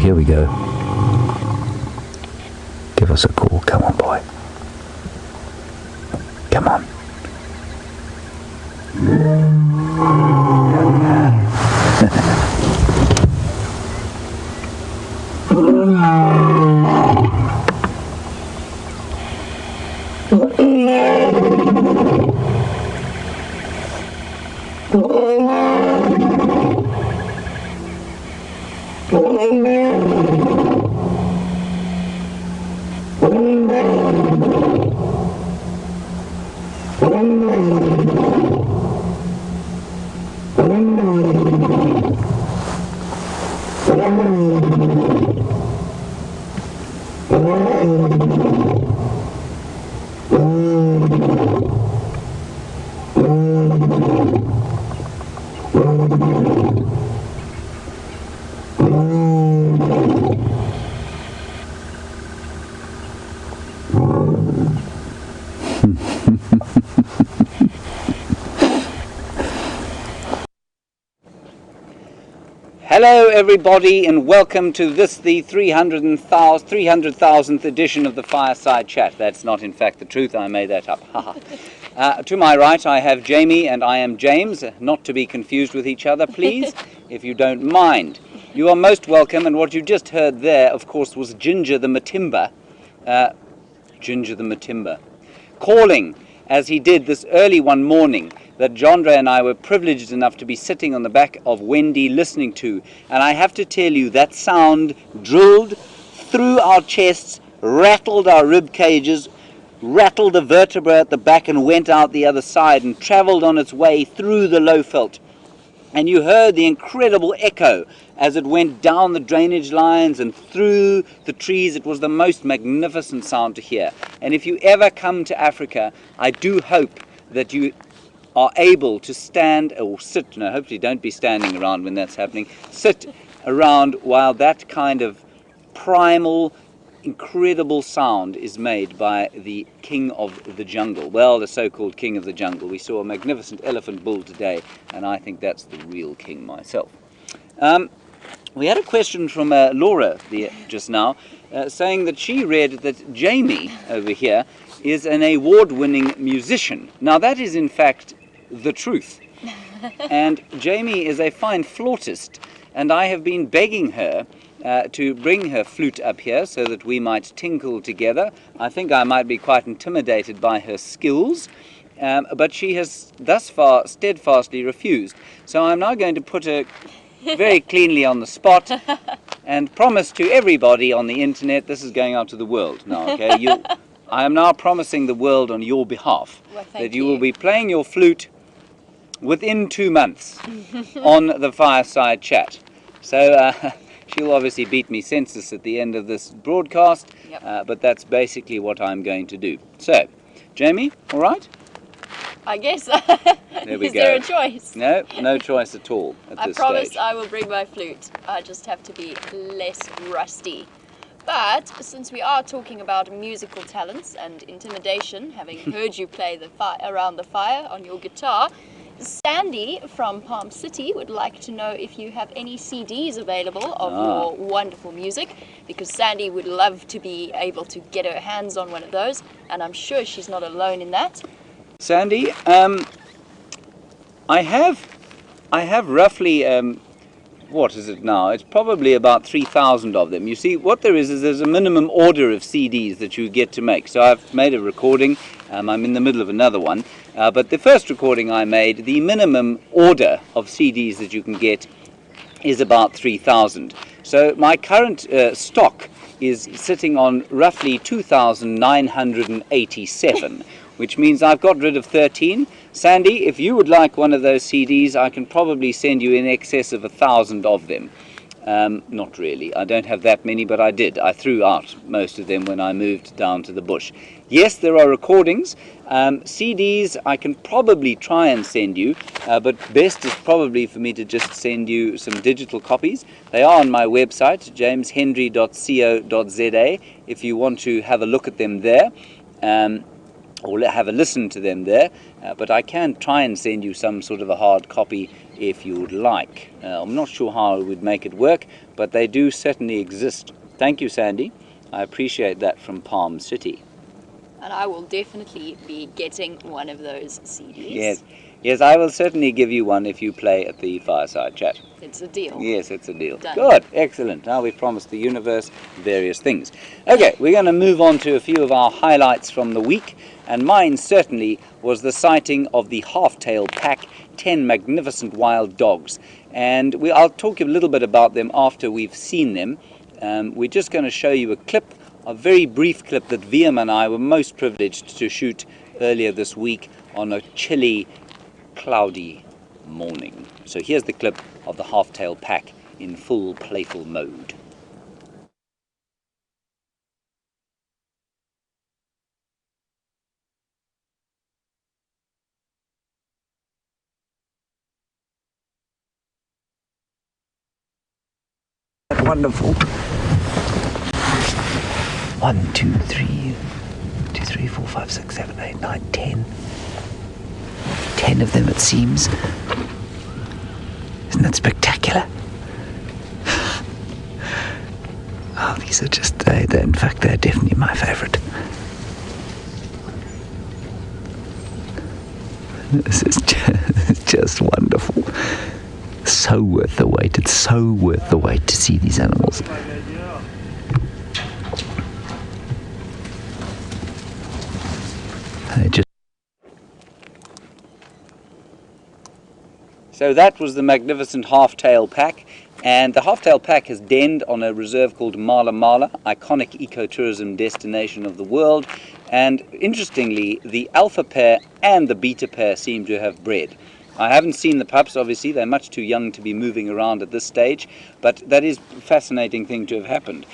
here we go. Give us a call. Come on, boy. Come on. Hello everybody, and welcome to this, the 300,000th edition of the Fireside Chat. That's not in fact the truth, I made that up. To my right I have Jamie and I am James, not to be confused with each other, please, if you don't mind. You are most welcome, and what you just heard there, of course, was Ginger the Matimba, calling, as he did this early one morning, that Jondre and I were privileged enough to be sitting on the back of Wendy listening to. And I have to tell you, that sound drilled through our chests, rattled our rib cages, rattled the vertebra at the back and went out the other side and travelled on its way through the Lowveld. And you heard the incredible echo as it went down the drainage lines and through the trees. It was the most magnificent sound to hear. And if you ever come to Africa, I do hope that you are able to stand or sit, no, hopefully don't be standing around when that's happening, sit around while that kind of primal, incredible sound is made by the king of the jungle. Well, the so-called king of the jungle. We saw a magnificent elephant bull today, and I think that's the real king myself. We had a question from Laura just now, saying that she read that Jamie over here is an award-winning musician. Now that is in fact the truth. And Jamie is a fine flautist, and I have been begging her to bring her flute up here so that we might tinkle together. I think I might be quite intimidated by her skills, but she has thus far steadfastly refused. So I'm now going to put her very cleanly on the spot and promise to everybody on the internet, this is going out to the world now, okay? I am now promising the world on your behalf that you will be playing your flute within 2 months on the Fireside Chat. So she'll obviously beat me census at the end of this broadcast, but that's basically what I'm going to do. So, Jamie, all right? I guess. There we Is go. there a choice? No choice at all at this I promise stage. I will bring my flute. I just have to be less rusty. But since we are talking about musical talents and intimidation, having heard you play around the fire on your guitar, Sandy from Palm City would like to know if you have any CDs available of your wonderful music, because Sandy would love to be able to get her hands on one of those, and I'm sure she's not alone in that. Sandy, I have roughly, what is it now? It's probably about 3,000 of them. You see, what there's a minimum order of CDs that you get to make. So I've made a recording. I'm in the middle of another one. But the first recording I made, the minimum order of CDs that you can get is about 3,000. So my current stock is sitting on roughly 2,987, which means I've got rid of 13. Sandy, if you would like one of those CDs, I can probably send you in excess of 1,000 of them. Not really. I don't have that many, but I did. I threw out most of them when I moved down to the bush. Yes, there are recordings. CDs I can probably try and send you, but best is probably for me to just send you some digital copies. They are on my website, jameshendry.co.za, if you want to have a look at them there. or have a listen to them there, but I can try and send you some sort of a hard copy if you would like. I'm not sure how I would make it work, but they do certainly exist. Thank you, Sandy. I appreciate that from Palm City. And I will definitely be getting one of those CDs. Yes, I will certainly give you one if you play at the Fireside Chat. It's a deal. Yes, it's a deal. Done. Good, excellent. Now we've promised the universe various things. Okay, we're going to move on to a few of our highlights from the week, and mine certainly was the sighting of the half-tail pack, 10 magnificent wild dogs. And I'll talk a little bit about them after we've seen them. We're just going to show you a clip, a very brief clip that VM and I were most privileged to shoot earlier this week on a chilly, cloudy morning. So here's the clip of the half-tail pack in full playful mode. Wonderful. 1, 2, 3, 2, 3, 4, 5, 6, 7, 8, 9, 10. 10 of them, it seems. Isn't that spectacular? Oh, these are just, in fact, they're definitely my favourite. This is just wonderful. So worth the wait. It's so worth the wait to see these animals. So that was the magnificent half-tail pack, and the half-tail pack has denned on a reserve called Mala Mala, iconic ecotourism destination of the world, and interestingly the alpha pair and the beta pair seem to have bred. I haven't seen the pups, obviously, they're much too young to be moving around at this stage, but that is a fascinating thing to have happened.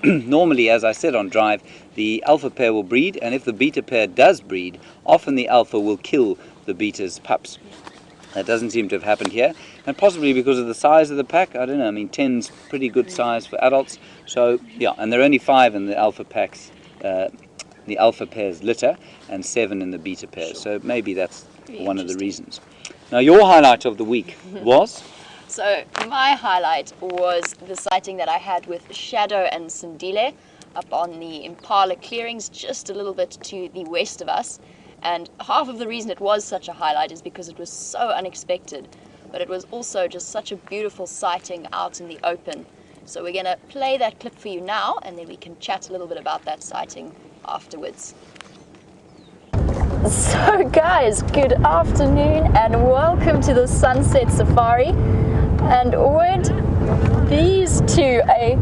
Normally, as I said on Drive, the alpha pair will breed, and if the beta pair does breed, often the alpha will kill the beta's pups. That doesn't seem to have happened here, and possibly because of the size of the pack. I don't know, I mean 10's pretty good size for adults, so yeah, and there are only 5 in the alpha packs, the alpha pair's litter, and 7 in the beta pairs, so maybe that's one of the reasons. Now your highlight of the week was? So my highlight was the sighting that I had with Shadow and Sindile up on the Impala clearings just a little bit to the west of us. And half of the reason it was such a highlight is because it was so unexpected, but it was also just such a beautiful sighting out in the open. So we're going to play that clip for you now, and then we can chat a little bit about that sighting afterwards. So guys, good afternoon and welcome to the Sunset Safari. And weren't these two a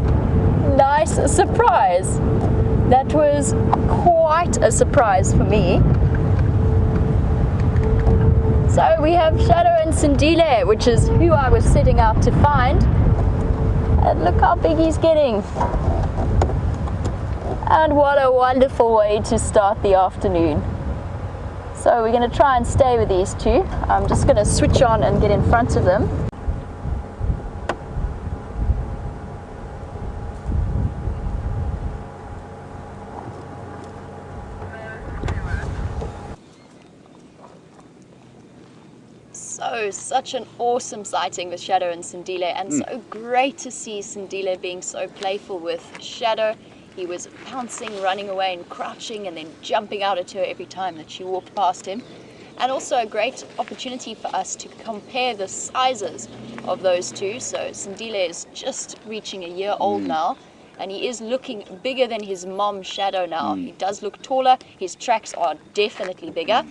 nice surprise? That was quite a surprise for me. So we have Shadow and Sindile, which is who I was setting out to find. And look how big he's getting. And what a wonderful way to start the afternoon. So we're going to try and stay with these two. I'm just going to switch on and get in front of them. Such an awesome sighting with Shadow and Sindile, and so great to see Sindile being so playful with Shadow. He was pouncing, running away and crouching and then jumping out at her every time that she walked past him. And also a great opportunity for us to compare the sizes of those two. So Sindile is just reaching a year old now, and he is looking bigger than his mom Shadow now. He does look taller, his tracks are definitely bigger.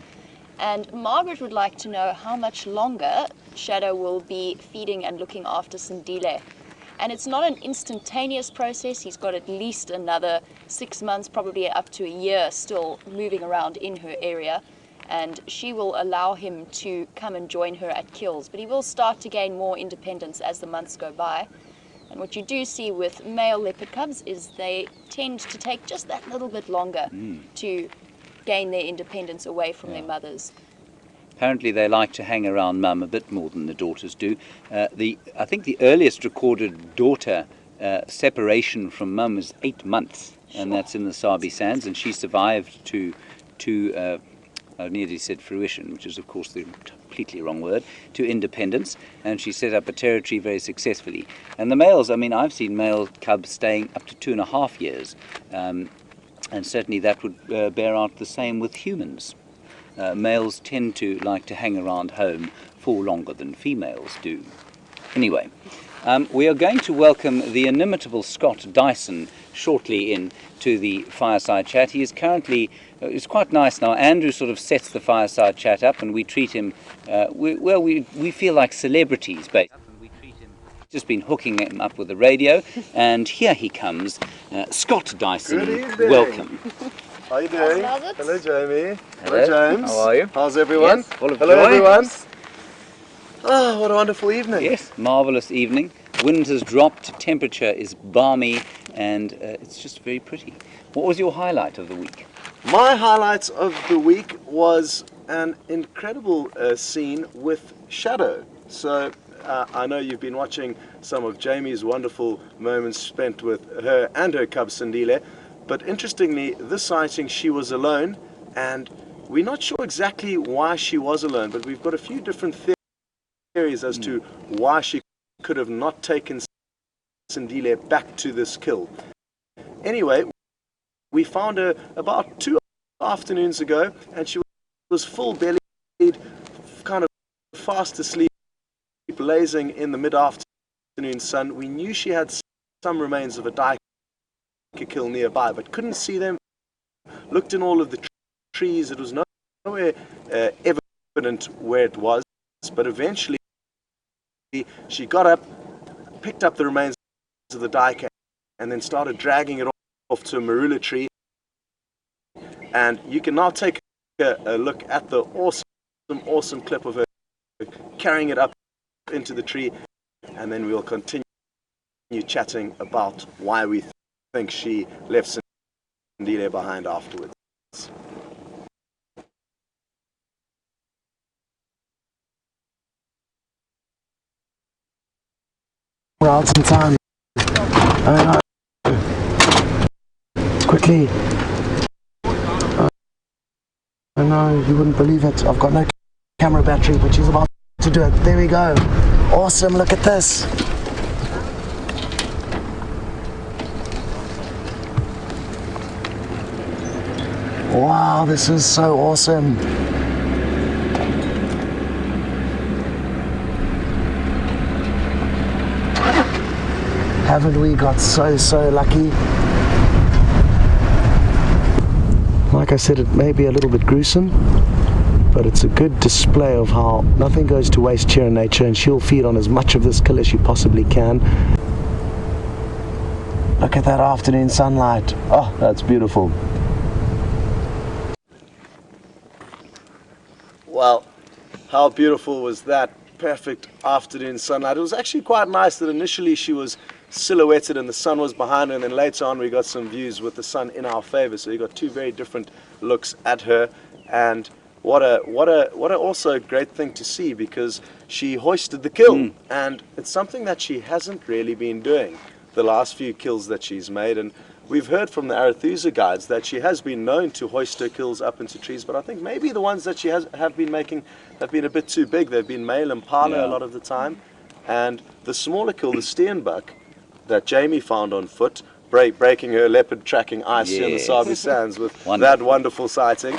And Margaret would like to know how much longer Shadow will be feeding and looking after Sindile. And it's not an instantaneous process. He's got at least another 6 months, probably up to a year, still moving around in her area. And she will allow him to come and join her at kills. But he will start to gain more independence as the months go by. And what you do see with male leopard cubs is they tend to take just that little bit longer to gain their independence away from their mothers. Apparently they like to hang around mum a bit more than the daughters do. I think the earliest recorded daughter separation from mum is 8 months, and that's in the Sabi Sands, and she survived to to, I nearly said fruition, which is of course the completely wrong word, to independence, and she set up a territory very successfully. And the males, I mean, I've seen male cubs staying up to 2.5 years, and certainly that would bear out the same with humans. Males tend to like to hang around home for longer than females do. Anyway, we are going to welcome the inimitable Scott Dyson shortly in to the fireside chat. He is currently, it's quite nice now, Andrew sort of sets the fireside chat up and we treat him, we feel like celebrities, basically. Just been hooking him up with the radio, and here he comes, Scott Dyson. Good evening. Welcome. How are you doing? How's it? Hello, Jamie. Hello. James. How are you? How's everyone? Yes, full of Hello, joy. everyone. Oh, what a wonderful evening. Yes, marvellous evening. Wind has dropped, temperature is balmy, and it's just very pretty. What was your highlight of the week? My highlight of the week was an incredible scene with Shadow. So I know you've been watching some of Jamie's wonderful moments spent with her and her cub Sindile, but interestingly, this sighting she was alone, and we're not sure exactly why she was alone, but we've got a few different theories as to why she could have not taken Sindile back to this kill. Anyway, we found her about 2 afternoons ago, and she was full-bellied, kind of fast asleep, blazing in the mid-afternoon sun. We knew she had some remains of a duiker kill nearby, but couldn't see them. Looked in all of the trees. It was nowhere evident where it was, but eventually she got up, picked up the remains of the duiker, and then started dragging it off to a marula tree. And you can now take a look at the awesome clip of her carrying it up into the tree, and then we'll continue chatting about why we think she left Sindile behind afterwards. We're out in time. Quickly. I know, you wouldn't believe it. I've got no camera battery, but she's about to do it. There we go. Awesome, look at this. Wow, this is so awesome. Haven't we got so lucky? Like I said, it may be a little bit gruesome, but it's a good display of how nothing goes to waste here in nature, and she'll feed on as much of this kill as she possibly can. Look at that afternoon sunlight. Oh, that's beautiful. Well, how beautiful was that perfect afternoon sunlight? It was actually quite nice that initially she was silhouetted and the sun was behind her, and then later on we got some views with the sun in our favor, so you got two very different looks at her. And what a also great thing to see, because she hoisted the kill, and it's something that she hasn't really been doing the last few kills that she's made. And we've heard from the Arethusa guides that she has been known to hoist her kills up into trees, but I think maybe the ones that she have been making have been a bit too big. They've been male impala a lot of the time, and the smaller kill, the steenbuck, that Jamie found on foot, breaking her leopard tracking ice here in the Sabi Sands with that wonderful sighting.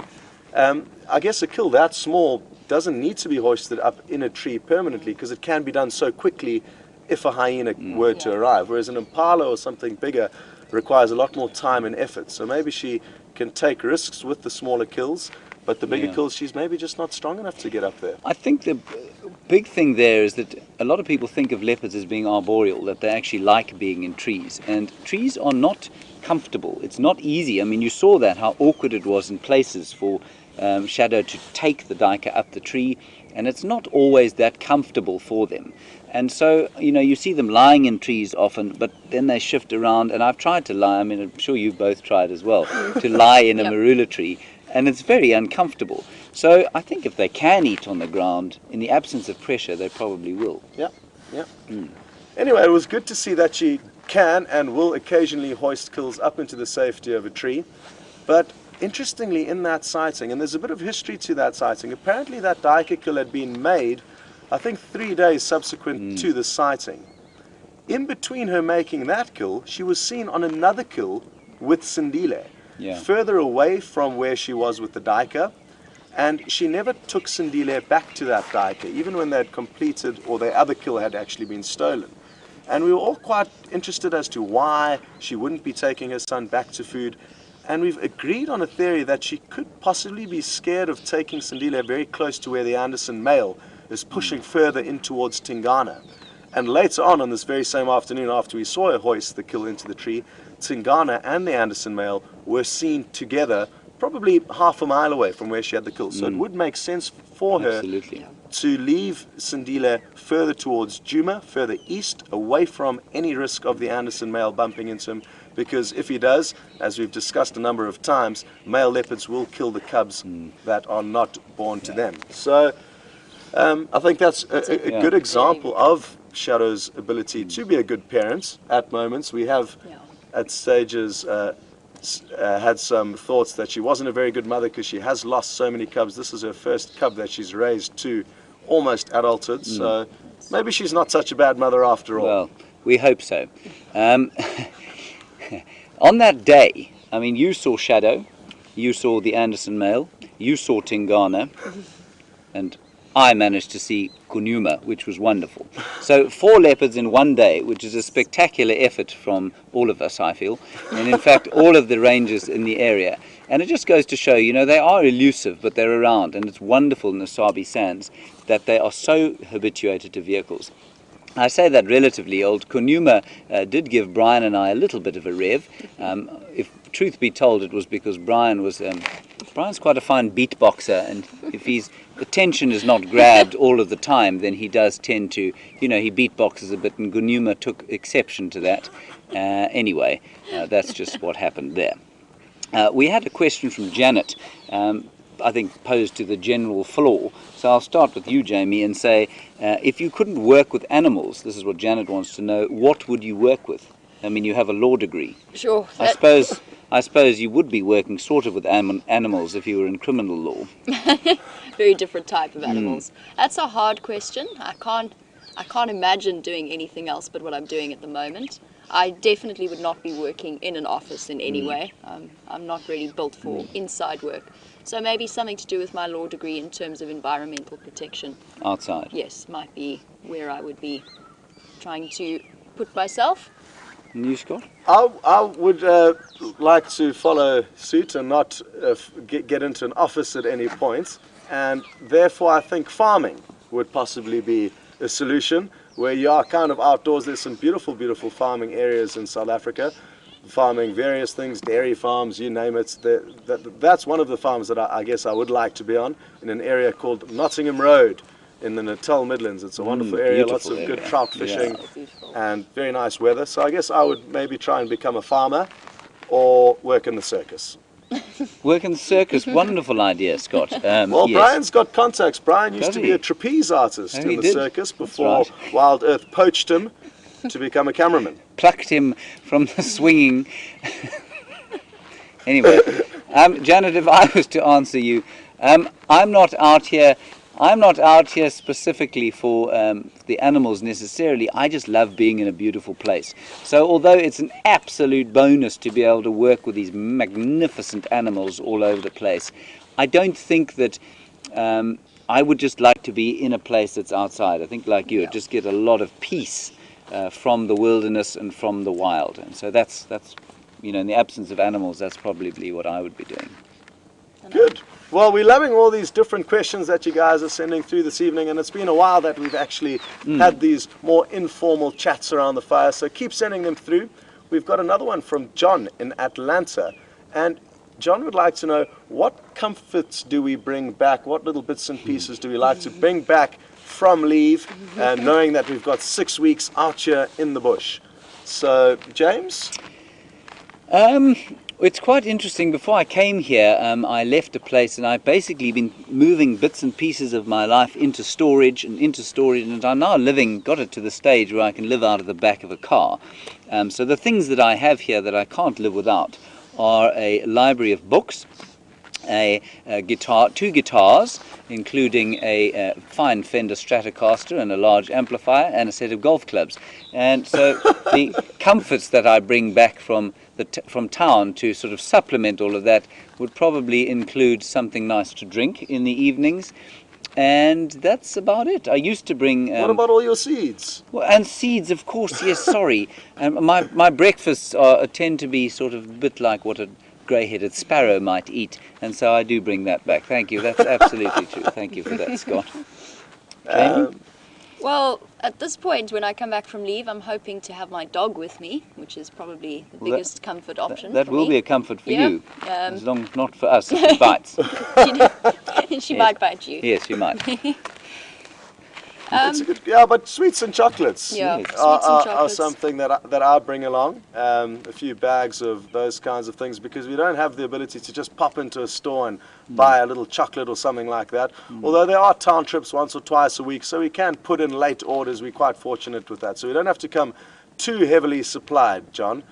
I guess a kill that small doesn't need to be hoisted up in a tree permanently, because it can be done so quickly if a hyena were to arrive, whereas an impala or something bigger requires a lot more time and effort. So maybe she can take risks with the smaller kills, but the bigger kills, she's maybe just not strong enough to get up there. I think the big thing there is that a lot of people think of leopards as being arboreal, that they actually like being in trees, and trees are not comfortable. It's not easy. I mean, you saw that, how awkward it was in places for Shadow to take the duiker up the tree, and it's not always that comfortable for them. And so, you know, you see them lying in trees often, but then they shift around, and I've tried to lie, I mean, I'm sure you've both tried as well, to lie in a marula tree, and it's very uncomfortable. So I think if they can eat on the ground, in the absence of pressure, they probably will. Anyway, it was good to see that she can and will occasionally hoist kills up into the safety of a tree. But interestingly, in that sighting, and there's a bit of history to that sighting, apparently that duiker kill had been made, I think 3 days subsequent to the sighting. In between her making that kill, she was seen on another kill with Sindile, further away from where she was with the duiker, and she never took Sindile back to that duiker, even when they had completed, or their other kill had actually been stolen. And we were all quite interested as to why she wouldn't be taking her son back to food. And we've agreed on a theory that she could possibly be scared of taking Sindile very close to where the Anderson male is pushing further in towards Tingana. And later on this very same afternoon, after we saw her hoist the kill into the tree, Tingana and the Anderson male were seen together, probably half a mile away from where she had the kill. So it would make sense for her to leave Sindile further towards Djuma, further east, away from any risk of the Anderson male bumping into him, because if he does, as we've discussed a number of times, male leopards will kill the cubs that are not born to them. So I think that's a good example of Shadow's ability to be a good parent at moments. We have at stages had some thoughts that she wasn't a very good mother because she has lost so many cubs. This is her first cub that she's raised to almost adulthood, so maybe she's not such a bad mother after all. Well, we hope so. On that day, I mean, you saw Shadow, you saw the Anderson male, you saw Tingana, and I managed to see Kunuma, which was wonderful. So 4 leopards in one day, which is a spectacular effort from all of us, I feel, and in fact all of the rangers in the area. And it just goes to show, you know, they are elusive, but they're around, and it's wonderful in the Sabi Sands that they are so habituated to vehicles. I say that relatively old. Kunuma did give Brian and I a little bit of a rev. If truth be told, it was because Brian's quite a fine beatboxer, and if his attention is not grabbed all of the time, then he does tend to, you know, he beatboxes a bit, and Kunuma took exception to that. Anyway, that's just what happened there. We had a question from Janet, I think posed to the general floor. So I'll start with you, Jamie, and say, if you couldn't work with animals, this is what Janet wants to know, what would you work with? I mean, you have a law degree. Sure. I suppose you would be working sort of with animals if you were in criminal law. Very different type of animals. That's a hard question. I can't imagine doing anything else but what I'm doing at the moment. I definitely would not be working in an office in any way. I'm not really built for inside work. So maybe something to do with my law degree in terms of environmental protection. Outside? Yes, might be where I would be trying to put myself. And you, Scott? I would like to follow suit and not get into an office at any point. And therefore, I think farming would possibly be a solution where you are kind of outdoors. There's some beautiful, beautiful farming areas in South Africa. Farming various things, dairy farms, you name it. That's one of the farms that I guess I would like to be on, in an area called Nottingham Road in the Natal Midlands. It's a wonderful area, lots of good trout fishing and very nice weather. So I guess I would maybe try and become a farmer or work in the circus. Work in the circus, wonderful idea, Scott. Well, yes. Brian's got contacts. Brian used Does to he? be a trapeze artist in the did. circus before That's WildEarth poached him to become a cameraman. Plucked him from the swinging. Anyway, Janet, if I was to answer you, I'm not out here specifically for the animals necessarily. I just love being in a beautiful place. So although it's an absolute bonus to be able to work with these magnificent animals all over the place, I don't think that I would just like to be in a place that's outside. I think like you, just get a lot of peace from the wilderness and from the wild. And so that's you know, in the absence of animals, that's probably what I would be doing. Good. Well, we're loving all these different questions that you guys are sending through this evening, and it's been a while that we've actually had these more informal chats around the fire, so keep sending them through. We've got another one from John in Atlanta, and John would like to know, what comforts do we bring back, what little bits and pieces do we like to bring back from leave, knowing that we've got 6 weeks out here in the bush? So, James? It's quite interesting. Before I came here, I left a place, and I've basically been moving bits and pieces of my life into storage, and I'm now got it to the stage where I can live out of the back of a car. So the things that I have here that I can't live without are a library of books, a guitar, 2 guitars, including a fine Fender Stratocaster and a large amplifier and a set of golf clubs. And so the comforts that I bring back from from town to sort of supplement all of that would probably include something nice to drink in the evenings. And that's about it. I used to bring... what about all your seeds? Well, and seeds, of course, yes, sorry. My breakfasts tend to be sort of a bit like what a grey-headed sparrow might eat, and so I do bring that back. Thank you, that's absolutely true. Thank you for that, Scott. Jamie? Well, at this point, when I come back from leave, I'm hoping to have my dog with me, which is probably the biggest comfort option that for will me. be a comfort for Yeah. you, as long as not for us if it bites. She might bite you. Yes, you might. It's a good, yeah, but sweets and chocolates Yeah, Yes. sweets are, and chocolates. something that I bring along. A few bags of those kinds of things, because we don't have the ability to just pop into a store and buy a little chocolate or something like that. Although there are town trips once or twice a week, so we can put in late orders. We're quite fortunate with that. So we don't have to come too heavily supplied, John.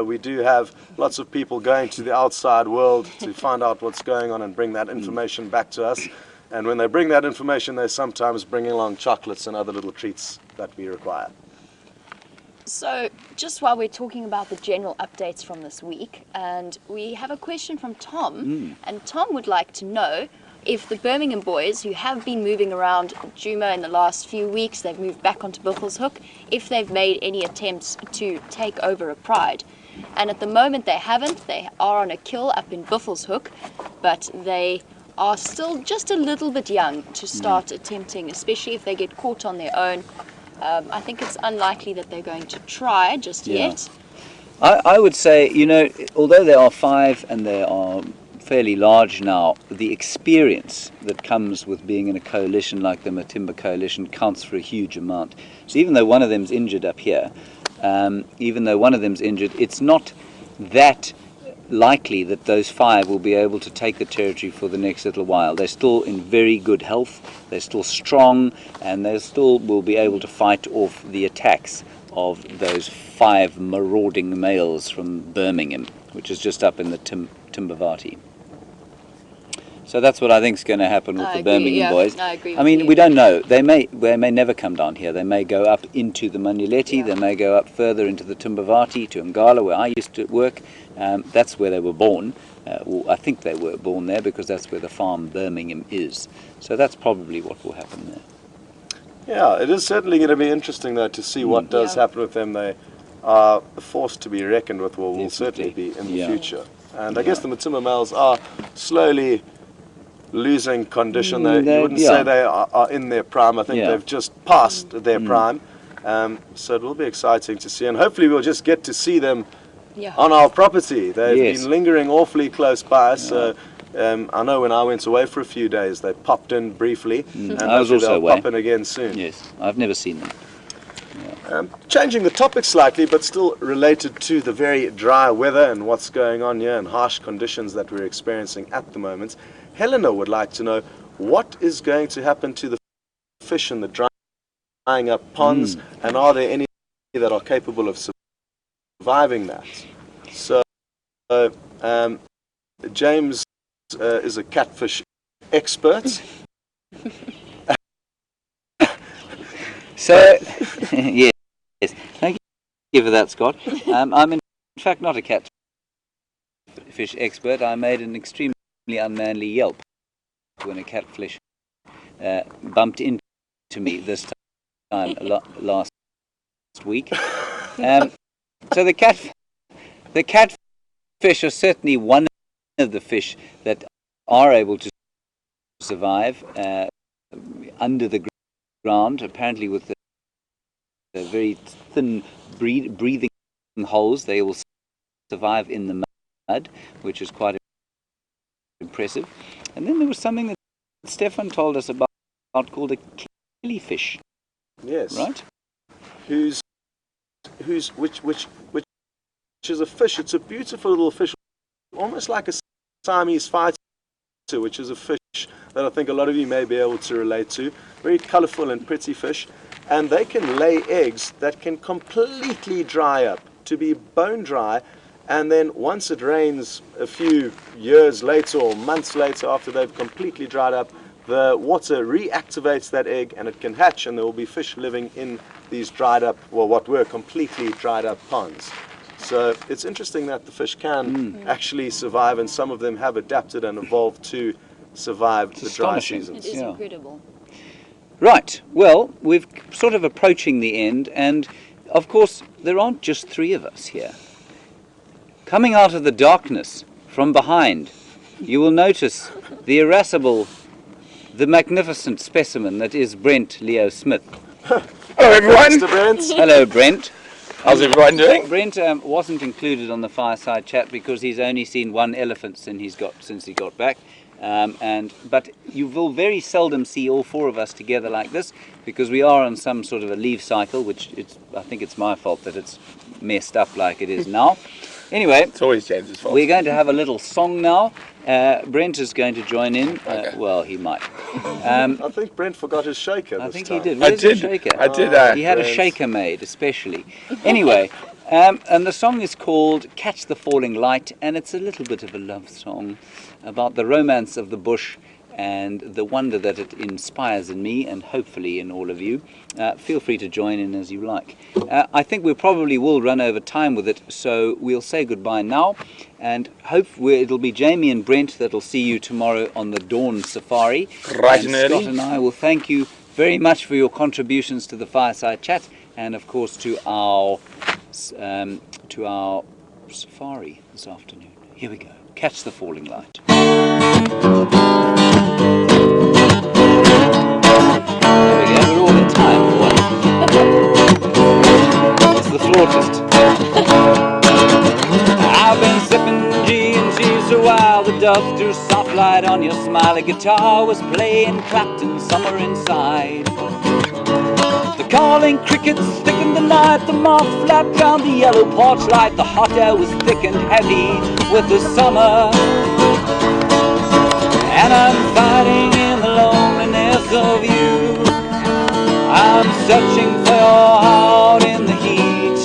We do have lots of people going to the outside world to find out what's going on and bring that information back to us. And when they bring that information, they sometimes bring along chocolates and other little treats that we require. So, just while we're talking about the general updates from this week, and we have a question from Tom, and Tom would like to know if the Birmingham boys, who have been moving around Djuma in the last few weeks, they've moved back onto Buffelshoek, if they've made any attempts to take over a Pride. And at the moment they haven't. They are on a kill up in Buffelshoek, but they are still just a little bit young to start attempting, especially if they get caught on their own. I think it's unlikely that they're going to try just yet. I would say, you know, although there are 5 and they are fairly large now, the experience that comes with being in a coalition like the Matimba Coalition counts for a huge amount. So even though one of them's injured up here, it's not that likely that those 5 will be able to take the territory for the next little while. They're still in very good health, they're still strong, and they still will be able to fight off the attacks of those 5 marauding males from Birmingham, which is just up in the Timbavati. So that's what I think is going to happen with the Birmingham boys. I agree I mean, with you. we don't know. They may never come down here. They may go up into the Manuleti. They may go up further into the Timbavati to Ngala, where I used to work. That's where they were born. I think they were born there because that's where the farm Birmingham is. So that's probably what will happen there. Yeah, it is certainly going to be interesting, though, to see what does happen with them. They are a force to be reckoned with, will certainly be in the future. And I guess the Matimba males are slowly losing condition. You wouldn't say they are in their prime. I think they've just passed their prime. So it will be exciting to see. And hopefully we'll just get to see them on our property. They've been lingering awfully close by. So I know when I went away for a few days, they popped in briefly. And I was also they'll away. pop in again soon. Yes, I've never seen them. Changing the topic slightly, but still related to the very dry weather and what's going on here and harsh conditions that we're experiencing at the moment, Helena would like to know what is going to happen to the fish in the drying up ponds, and are there any that are capable of surviving that? So James is a catfish expert. So, yes, thank you for that, Scott. I'm in fact not a catfish expert. I made an extremely unmanly yelp when a catfish bumped into me this time last week. So the catfish are certainly one of the fish that are able to survive under the ground, apparently with the very thin breathing holes. They will survive in the mud, which is quite impressive. And then there was something that Stefan told us about called a killifish. Yes. Right? Which is a fish. It's a beautiful little fish, almost like a Siamese fighter, which is a fish that I think a lot of you may be able to relate to. Very colourful and pretty fish, and they can lay eggs that can completely dry up to be bone dry, And then once it rains a few years later or months later after they've completely dried up, the water reactivates that egg and it can hatch, and there will be fish living in these dried up, well, what were completely dried up ponds. So it's interesting that the fish can actually survive, and some of them have adapted and evolved to survive the dry astonishing. seasons. It is Yeah. incredible. Right, well, we're sort of approaching the end, and of course, there aren't just three of us here. Coming out of the darkness from behind, you will notice the irascible, the magnificent specimen that is Brent Leo Smith. Hello everyone! Mr. Brent. Hello, Brent. How's everyone doing? Brent wasn't included on the fireside chat because he's only seen one elephant since he got back. But you will very seldom see all four of us together like this because we are on some sort of a leave cycle, which I think it's my fault that it's messed up like it is now. Anyway, It's always James's fault. we're going to have a little song now. Brent is going to join in. Okay. Well, he might. I think Brent forgot his shaker I this think time. he did. I Where's the did. shaker? I did. He had a Brent. shaker made, especially. Anyway, and the song is called Catch the Falling Light, and it's a little bit of a love song about the romance of the bush and the wonder that it inspires in me and hopefully in all of you. Feel free to join in as you like. I think we probably will run over time with it, so we'll say goodbye now, and it'll be Jamie and Brent that'll see you tomorrow on the Dawn Safari. Bright and and early. Scott and I will thank you very much for your contributions to the Fireside Chat, and of course to our safari this afternoon. Here we go. Catch the falling light. There we go. We're all in time for once. It's the flautist. I've been sipping G&G so while the dove threw soft light on your smiley guitar was playing Clapton somewhere inside. The calling crickets thickened the night, the moth flapped round the yellow porch light, the hot air was thick and heavy with the summer. And I'm fighting in the loneliness of you. I'm searching for your heart in the heat.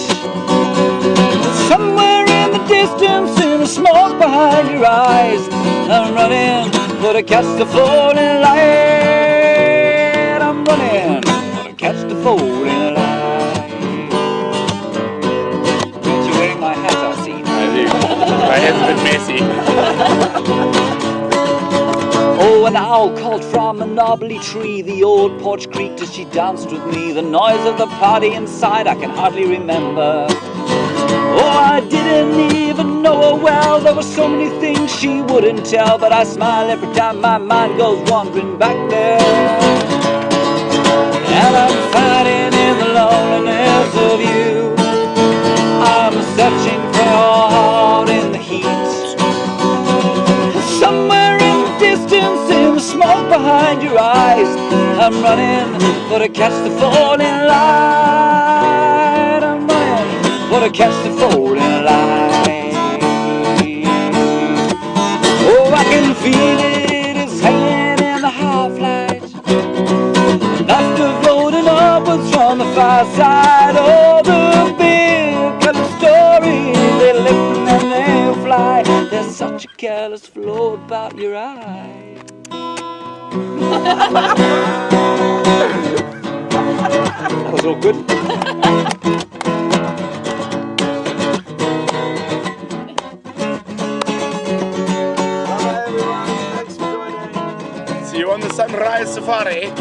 Somewhere in the distance, in the smoke behind your eyes, I'm running for to catch the falling light. I'm running for to catch the falling light. Aren't you wearing my hat, I see? I do. My head's a bit messy. Oh, an owl called from a knobbly tree. The old porch creaked as she danced with me. The noise of the party inside I can hardly remember. Oh, I didn't even know her well. There were so many things she wouldn't tell, but I smile every time my mind goes wandering back there. And I'm fighting in the loneliness of you. I'm searching for your heart in the heat. Somewhere in the distance, in the smoke behind your eyes, I'm running for to catch the falling light. I'm running for to catch the falling light. Oh, I can feel it, it's hanging in the half-light. The laughter floating upwards from the fireside. Oh, the big colored stories, they lift and then they fly. There's such a careless flow about your eye. That was all good. Bye everyone, thanks for joining. See you on the Sunrise Safari.